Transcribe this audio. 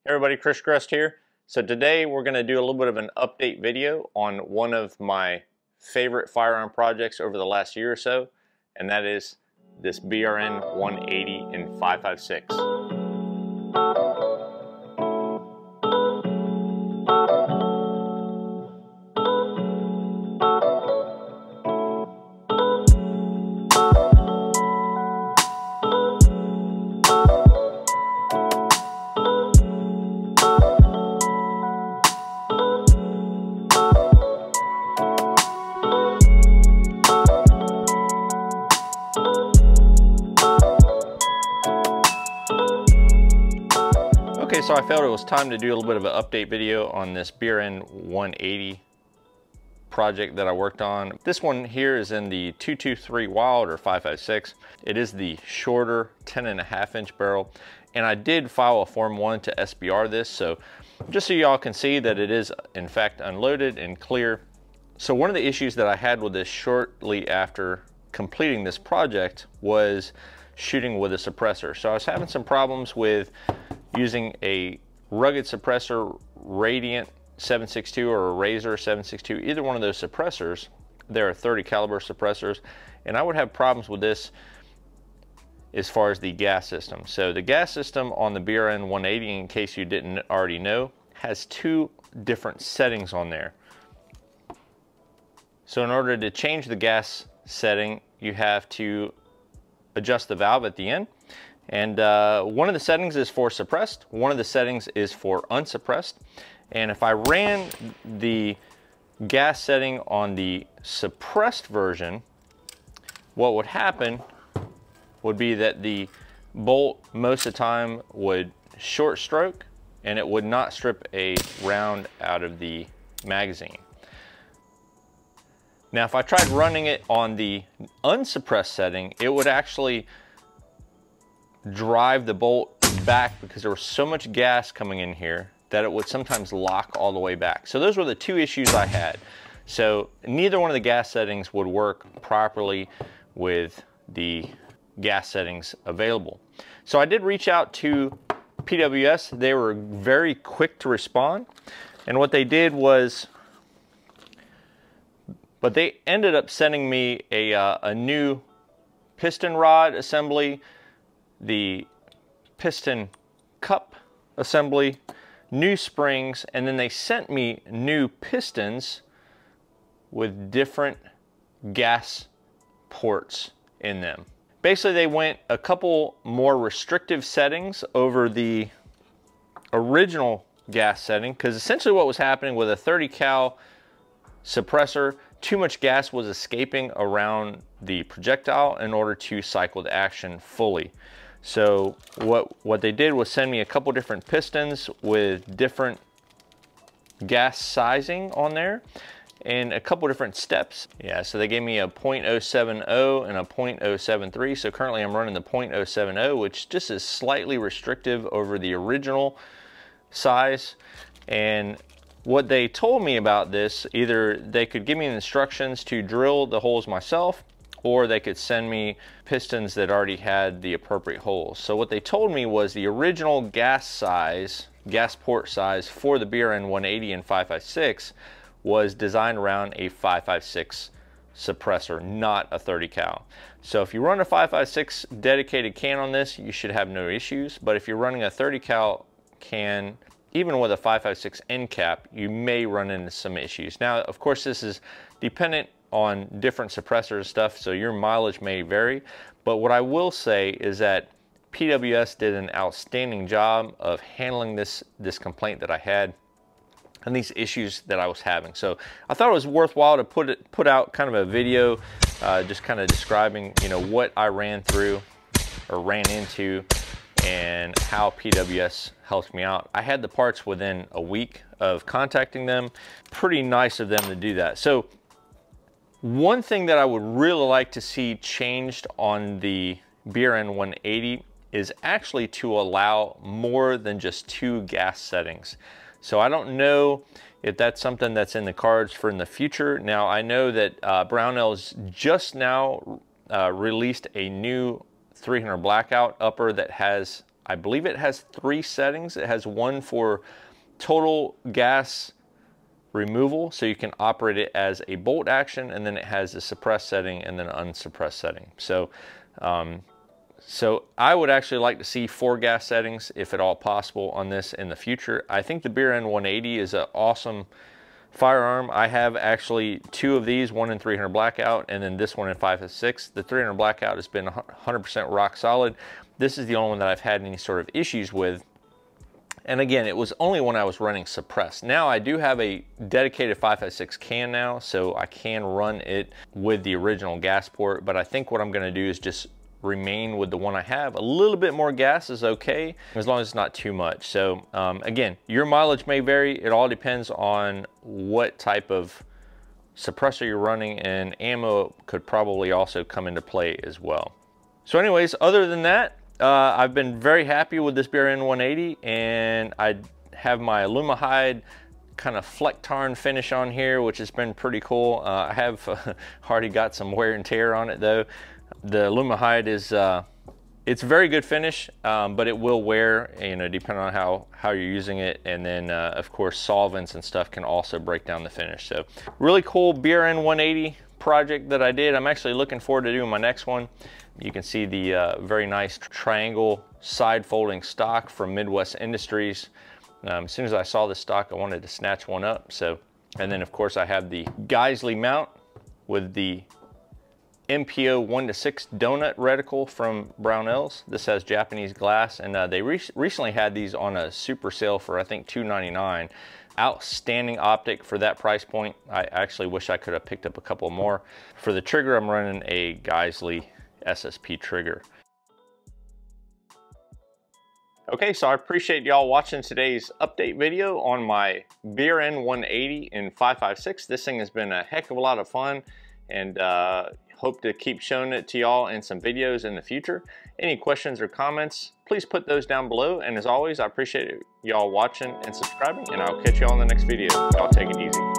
Hey everybody, Grest here. So today we're going to do a little bit of an update video on one of my favorite firearm projects over the last year or so, and that is this BRN 180 in 5.56. Okay, so I felt it was time to do a little bit of an update video on this BRN 180 project that I worked on. This one here is in the 223 Wild or 5.56. It is the shorter 10.5-inch barrel, and I did file a Form 1 to SBR this, so just so y'all can see that it is in fact unloaded and clear. So one of the issues that I had with this shortly after completing this project was shooting with a suppressor. So I was having some problems with using a rugged suppressor, Radiant 7.62 or a Razor 7.62, either one of those suppressors. There are 30 caliber suppressors, and I would have problems with this as far as the gas system. So the gas system on the BRN 180, in case you didn't already know, has two different settings on there. So in order to change the gas setting, you have to adjust the valve at the end. And one of the settings is for suppressed, one of the settings is for unsuppressed. And if I ran the gas setting on the suppressed version, what would happen would be that the bolt most of the time would short stroke and it would not strip a round out of the magazine. Now if I tried running it on the unsuppressed setting, it would actually drive the bolt back because there was so much gas coming in here that it would sometimes lock all the way back. So those were the two issues I had. So neither one of the gas settings would work properly with the gas settings available. So I did reach out to PWS. They were very quick to respond. And what they did was, but they ended up sending me a new piston rod assembly, the piston cup assembly, new springs, and then they sent me new pistons with different gas ports in them. Basically, they went a couple more restrictive settings over the original gas setting, because essentially what was happening with a 30 cal suppressor, too much gas was escaping around the projectile in order to cycle the action fully. So what they did was send me a couple different pistons with different gas sizing on there and a couple different steps. Yeah, so they gave me a .070 and a .073. So currently I'm running the .070, which just is slightly restrictive over the original size. And what they told me about this, either they could give me instructions to drill the holes myself, or they could send me pistons that already had the appropriate holes. So what they told me was the original gas port size for the BRN 180 and 5.56 was designed around a 5.56 suppressor, not a 30 cal. So if you run a 5.56 dedicated can on this, you should have no issues. But if you're running a 30 cal can, even with a 5.56 end cap, you may run into some issues. Now, of course, this is dependent on different suppressors and stuff, so your mileage may vary. But what I will say is that PWS did an outstanding job of handling this complaint that I had and these issues that I was having. So I thought it was worthwhile to put out kind of a video just kind of describing, you know, what I ran through or ran into and how PWS helped me out. I had the parts within a week of contacting them. Pretty nice of them to do that. So one thing that I would really like to see changed on the BRN 180 is actually to allow more than just two gas settings. So I don't know if that's something that's in the cards for in the future. Now I know that Brownells just now released a new 300 blackout upper that has I believe it has 3 settings. It has one for total gas removal, so you can operate it as a bolt action, and then it has a suppressed setting and then an unsuppressed setting. So so I would actually like to see 4 gas settings, if at all possible, on this in the future. I think the BRN 180 is an awesome firearm. I have actually 2 of these, one in 300 blackout and then this one in 5.56. The 300 blackout has been 100% rock solid. This is the only one that I've had any sort of issues with. And again, it was only when I was running suppressed. Now I do have a dedicated 5.56 can now, so I can run it with the original gas port, but I think what I'm gonna do is just remain with the one I have. A little bit more gas is okay, as long as it's not too much. So again, your mileage may vary. It all depends on what type of suppressor you're running, and ammo could probably also come into play as well. So anyways, other than that, I've been very happy with this BRN 180, and I have my Alumahide kind of Fleck-Tarn finish on here, which has been pretty cool. I have already got some wear and tear on it though. The Alumahide is, it's very good finish, but it will wear, you know, depending on how you're using it. And then of course solvents and stuff can also break down the finish. So really cool BRN 180 project that I did. I'm actually looking forward to doing my next one. You can see the very nice triangle side folding stock from Midwest Industries. As soon as I saw this stock, I wanted to snatch one up. So, and then of course I have the Geisley mount with the MPO 1:6 donut reticle from Brownells. This has Japanese glass, and they recently had these on a super sale for I think $2.99. Outstanding optic for that price point. I actually wish I could have picked up a couple more. For the trigger, I'm running a Geisley SSP trigger. Okay, so I appreciate y'all watching today's update video on my BRN 180 in 5.56. This thing has been a heck of a lot of fun, and hope to keep showing it to y'all in some videos in the future. Any questions or comments, please put those down below. And as always, I appreciate y'all watching and subscribing, and I'll catch y'all in the next video. Y'all take it easy.